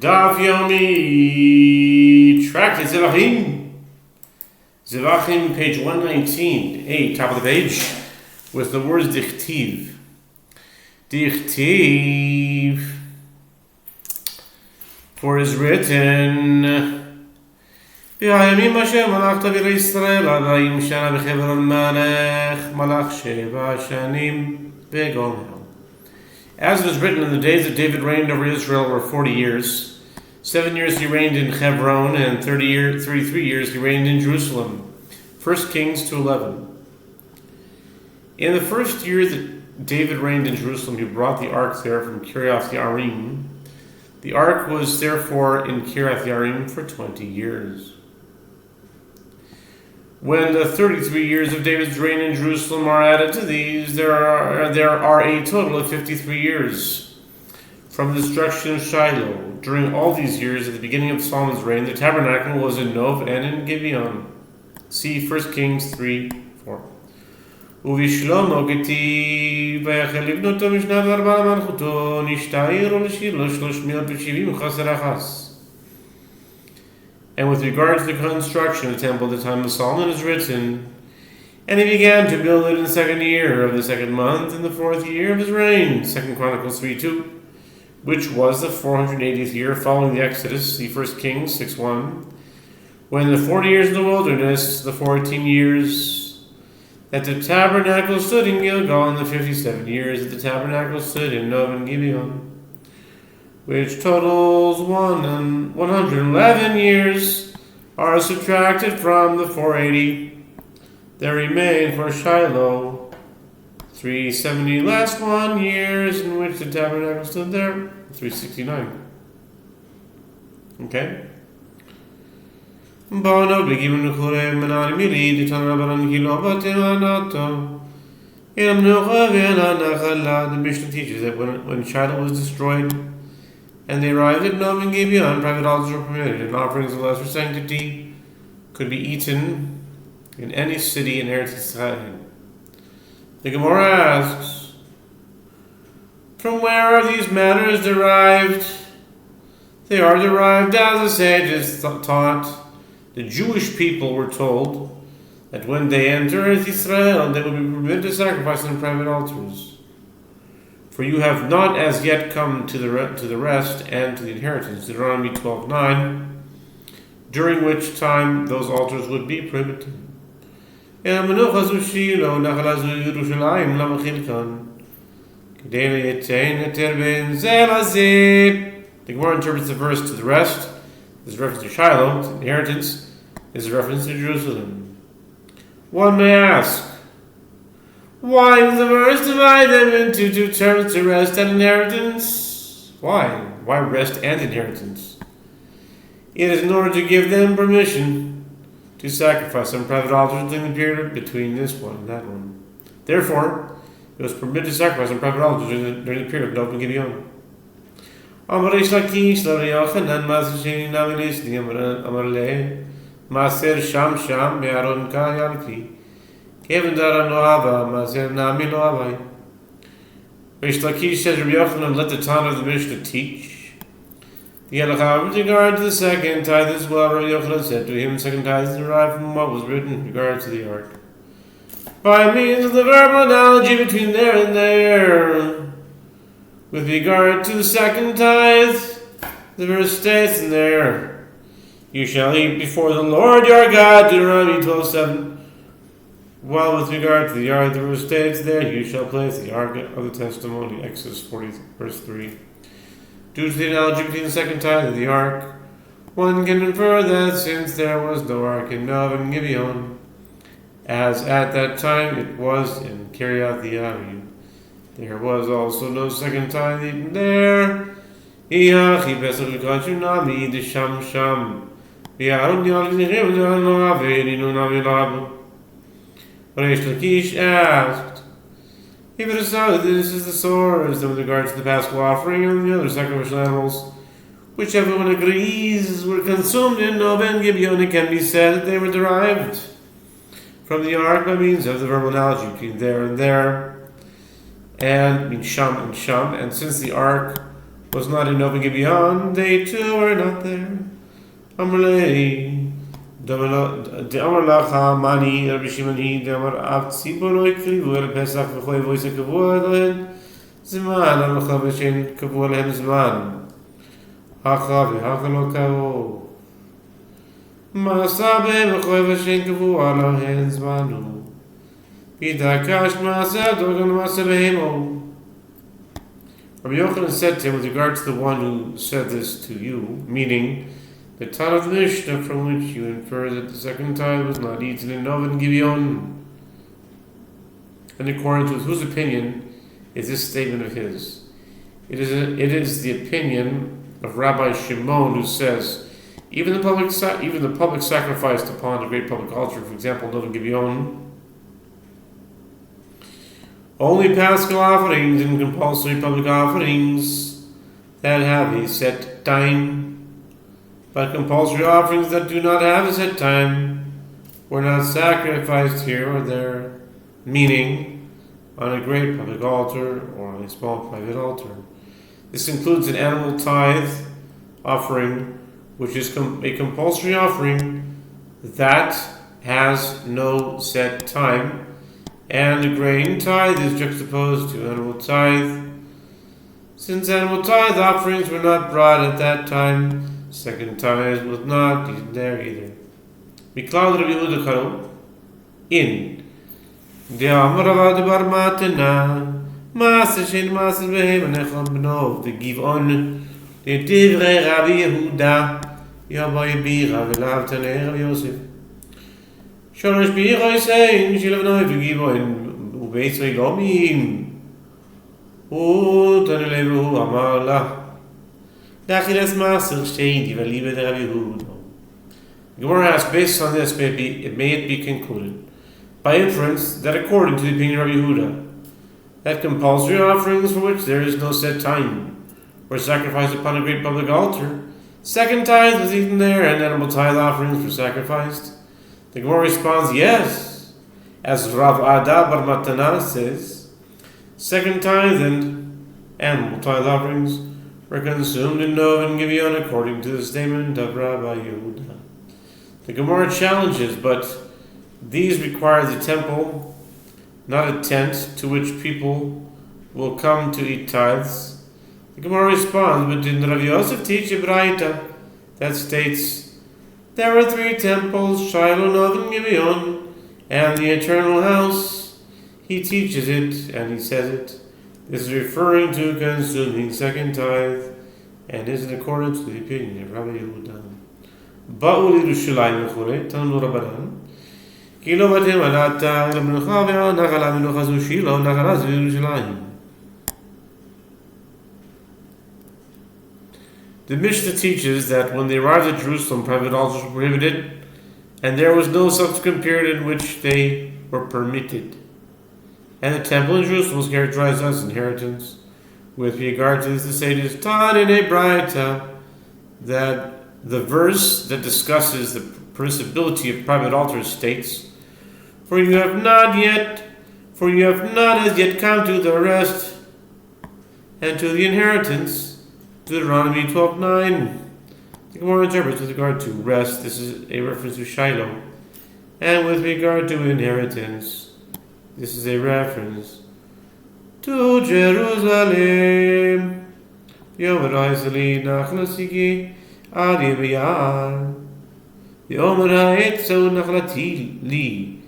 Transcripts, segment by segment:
Daf Yomi, Tractate Zevachim. Zevachim, page 119, top of the page, with the words Dichtiv. Dichtiv, for it is written, V'hayamim Hashem malachta v'rei Yisrael arbaim shana b'chevron malech malach sheva shanim v'gomel. As it is written, in the days that David reigned over Israel were 40 years. 7 years he reigned in Hebron, and 33 years he reigned in Jerusalem. 1 Kings 2:11. In the first year that David reigned in Jerusalem, he brought the ark there from Kiriath Yearim. The ark was therefore in Kiriath Yearim for 20 years. When the 33 years of David's reign in Jerusalem are added to these, there are a total of 53 years. From the destruction of Shiloh, during all these years, at the beginning of Solomon's reign, the tabernacle was in Nov and in Gibeon. See 1 Kings 3:4. ובשלמה כתיב ויחל לבנותו משנת 4 למלכותו נשתעיר ולשילה 370 חסר אחס. And with regard to the construction of the temple at the time of Solomon, it is written, and he began to build it in the 2nd year of the 2nd month, in the 4th year of his reign. 2 Chronicles 3:2, which was the 480th year following the Exodus. See 1 Kings 6:1. When the 40 years in the wilderness, the 14 years that the tabernacle stood in Gilgal, and the 57 years that the tabernacle stood in Nov and Gibeon, which totals 111 years, are subtracted from the 480. There remain for Shiloh 370 last 1 years in which the tabernacle stood there, 369. Okay? The Mishnah teaches that when Shiloh was destroyed and they arrived at Nov and Gibeon, private altars were permitted, and offerings of lesser sanctity could be eaten in any city in Eretz Yisrael. The Gemara asks, from where are these matters derived? They are derived as the sages taught. The Jewish people were told that when they enter Eretz Yisrael, they will be permitted to sacrifice on private altars. For you have not as yet come to the rest and to the inheritance, Deuteronomy 12:9, during which time those altars would be prohibited. The Gemara interprets the verse to the rest. This is a reference to Shiloh, to inheritance. This is a reference to Jerusalem. One may ask, why does the verse divide them into two terms, to rest and inheritance? Why? Why rest and inheritance? It is in order to give them permission to sacrifice on private altars during the period between this one and that one. Therefore, it was permitted to sacrifice on private altars during the period of Nov and Gibeon. Amar Reish Lakish Yochanan Maser Sheni Nami Lisni Amar Le Maser Sham Sham Me'aron Ka Yalki Kevin Dara Noava Maser Nami Noavai. Reish Lakish says, Rabbi Yochanan, let the Tana of the Mishnah teach. The Halakha with regard to the second tithe as well, Rabbi Yochanan said to him, second tithe is derived from what was written in regard to the ark, by means of the verbal analogy between there and there. With regard to the second tithe, the verse states in there, you shall eat before the Lord your God, Deuteronomy 12:7. While with regard to the ark, the verse states there, you shall place the ark of the testimony, Exodus 40, verse 3. Due to the analogy between the second tithe and the ark, one can infer that since there was no ark in Nov and Gibeon, as at that time it was in Kiriath Yearim, there was also no second tithe eaten there. Reish Lakish asked, if it is so that this is the source, then with regard to the paschal offering and the other sacrificial animals, which everyone agrees were consumed in Nov and Gibeon, it can be said that they were derived from the ark by means of the verbal analogy between there and there, and means Sham and Sham, and since the ark was not in Nov and Gibeon, they too were not there. Amrlei, Amar Lacha, Mani, Rabbi Shimoni, Amar Av Tziboro, Ikrivu, El Pesach, V'choi Voice Kavua, Elohen, Zman, Amar Chavashin, Kavua, Elohen, Zman. Hacha, V'hacha Lo Kavo. Masabe, V'choi Vashin, Kavua, Elohen, Zmanu. B'dakash, Masa, Dogan, Masa, Behemo. Rabbi Yochanan said to him, with regard to the one who said this to you, meaning the Tan of the Mishnah from which you infer that the second tithe was not eaten in Nov and Gibeon, in accordance with whose opinion is this statement of his? It is the opinion of Rabbi Shimon, who says even the public sacrificed upon the great public altar, for example, Nov and Gibeon, only paschal offerings and compulsory public offerings that have a set time, but compulsory offerings that do not have a set time were not sacrificed here or there, meaning on a great public altar or on a small private altar. This includes an animal tithe offering, which is a compulsory offering that has no set time, and the grain tithe is juxtaposed to animal tithe. Since animal tithe offerings were not brought at that time, second tithe was not there either. Miklal Rabbi Yehuda Karo in the Amarav de Barmatena Master Shin Master Behem Necham Benov the Givon the Divrei Rabbi Yehuda Yabay Bira Velav Tanei Rabbi Yosef. Sholosh Bira saying Shilav Noi V'Givon Ubeisrei Gomim Tanelevu Amar La Dachilas Master Sheidi Valibe de Rabbi Yehuda. Gemara asks, based on this, it may be concluded by inference that according to the opinion of Rabbi Yehuda, that compulsory offerings for which there is no set time were sacrificed upon a great public altar, second tithe was eaten there, and animal tithe offerings were sacrificed. The Gemara responds, yes, as Rav Ada Bar Matana says, second tithe and animal tithe offerings were consumed in Nov and Gibeon according to the statement of Rabbi Yehuda. The Gemara challenges, but these require the temple, not a tent to which people will come to eat tithes. The Gemara responds, but did Rav Yosef teach a Braita that states, there are 3 temples, Shiloh, Nov, and Gibeon, and the eternal house. He teaches it, and he says it. This is referring to consuming second tithe, and is in accordance with the opinion of Rabbi Yehuda. באו לירושלים וכו', תנו רבנן, כי לא באתם על האתר, אלא מנוחה והנחלה מנוחה זו שילה, נחלה זו ירושלים. The Mishnah teaches that when they arrived at Jerusalem, private altars were prohibited, and there was no subsequent period in which they were permitted. And the temple in Jerusalem was characterized as inheritance. With regard to this, the sage is taught in a Braita that the verse that discusses the permissibility of private altars states, For you have not as yet come to the rest and to the inheritance. Deuteronomy 12:9. The Gemara interprets with regard to rest, this is a reference to Shiloh, and with regard to inheritance, this is a reference to Jerusalem. Yomerayzali nachlasigi Ari B'yar Yomer ha'etzu nachlati li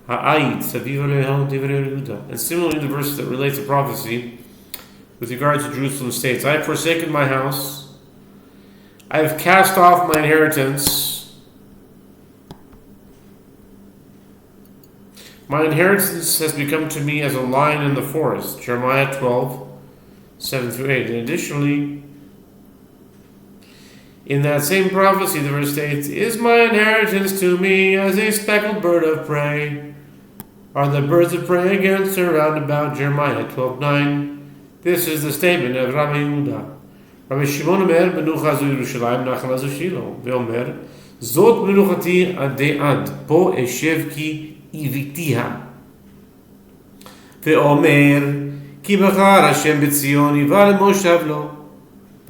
ha'ayit saviv alehon divrei Yehuda. And similarly, the verse that relates to prophecy with regard to Jerusalem states, I have forsaken my house, I have cast off my inheritance, my inheritance has become to me as a lion in the forest. Jeremiah 12:7-8. And additionally, in that same prophecy, the verse states, Is my inheritance to me as a speckled bird of prey? Are the birds of prey against her round about? Jeremiah 12:9. This is the statement of Rabbi Yehuda. Rabbi Shimon Omer, Menucha zu Yerushalayim, Nachala zu Shiloh. Ve'omer, Zot menuchati ad po eshev ki ivitiha. Ve'omer, Ki bachar Hashem b'tzion, yival moshav lo.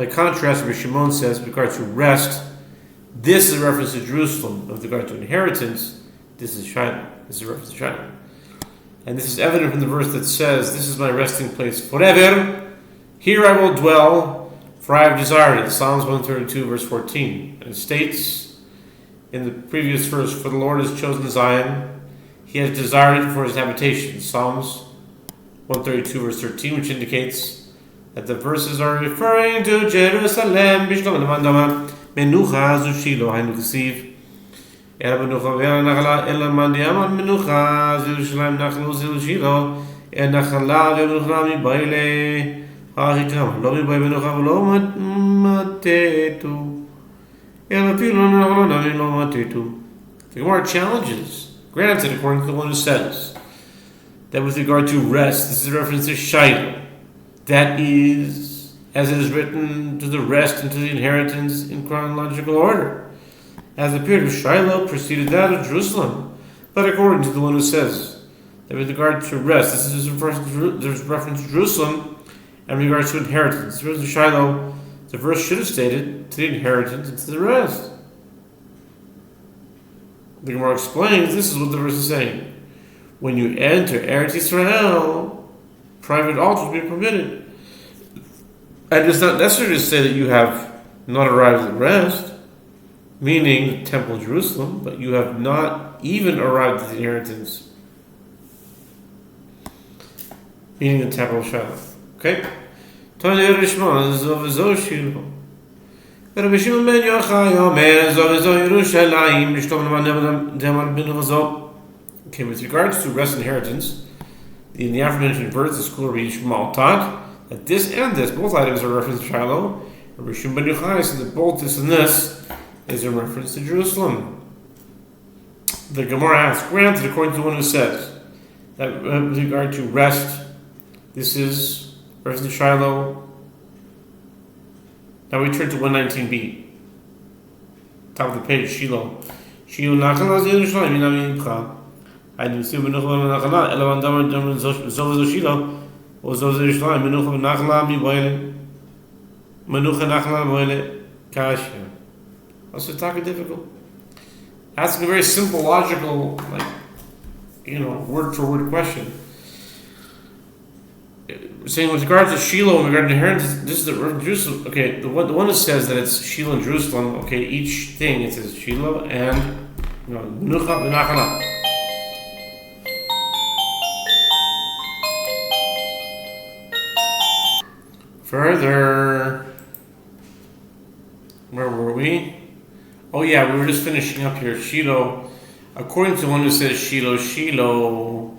By contrast, Rabbi Shimon says, with regard to rest, this is a reference to Jerusalem. With regard to inheritance, this is Shiloh. This is a reference to Shiloh. And this is evident from the verse that says, this is my resting place forever. Here I will dwell, for I have desired it. Psalms 132, verse 14. And it states in the previous verse, for the Lord has chosen Zion. He has desired it for his habitation. Psalms 132, verse 13, which indicates that the verses are referring to Jerusalem. Menucha zu Shiloh, hainu kesiv. Ela menucha ve'ela nachala, ela mandiama menucha zu Yerushalayim nachalo zu Shiloh. Ela nachala ve'menucha mi baile. Ha'chikam, lo mi baile menucha v'lo matetu. Ela pilo nachalo nami lo matetu. The Gemara challenges, granted, according to the one who says that with regard to rest, this is a reference to Shiloh. That is, as it is written, to the rest and to the inheritance in chronological order. As the period of Shiloh preceded that of Jerusalem. But according to the one who says that with regard to rest, this is reference to Jerusalem, and with regard to inheritance, the reference to Shiloh, the verse should have stated to the inheritance and to the rest. The Gemara explains this is what the verse is saying. When you enter Eretz Yisrael, private altars will be permitted. And it's not necessary to say that you have not arrived at rest, meaning the Temple of Jerusalem, but you have not even arrived at the inheritance, meaning the Temple of Shiloh. Okay? Rabbi Shimon ben Yochai Omer Zovezo Yerushalayim Nishtom Neman ben Chazo. Okay, with regards to rest and inheritance, in the aforementioned verse, the school of Rabbi Shimon taught that this and this, both items are reference to Shiloh. Rabbi Shimon ben Yochai said that both this and this is a reference to Jerusalem. The Gemara asks, granted, according to the one who says that with regard to rest, this is reference to Shiloh. Now we turn to 119b, top of the page, Shiloh. Shiloh nachala Yerushalayim minami imcha. I knew see menucha nachala ela vandamar damar zovezo Shiloh or zovezo Yerushalayim menucha nachala mi boile menucha nachala boile kasha. Also, talking difficult. Asking a very simple, logical, word for word question. Saying with regard to Shiloh and regard to inheritance, this is the Jerusalem. Okay, the one that says that it's Shiloh and Jerusalem. Okay, each thing it says Shiloh and Menucha v'Nachala. Further, where were we? Oh yeah, we were just finishing up here. Shiloh, according to the one who says Shiloh, Shiloh.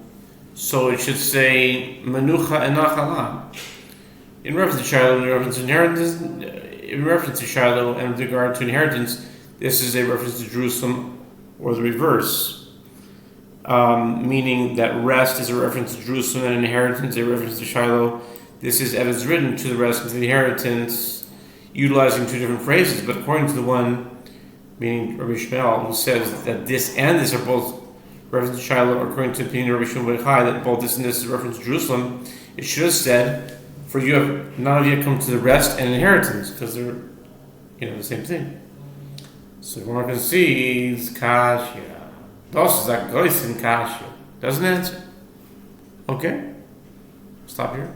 So it should say Menucha and Nachala. In reference to Shiloh, in reference to inheritance, in reference to Shiloh, and with regard to inheritance, this is a reference to Jerusalem, or the reverse. Meaning that rest is a reference to Jerusalem and inheritance a reference to Shiloh. This is as written to the rest and to the inheritance, utilizing two different phrases. But according to the one, meaning Rabbi Shmuel, who says that this and this are both reference to Shiloh, or according to the opinion of Rabbi Shimon ben Yochai, that both this and this is reference to Jerusalem, it should have said, for you have not yet come to the rest and inheritance, because they're, the same thing. So we're going to see, Kasha. Das ist a Goysin Kasha. Doesn't answer. Okay? Stop here.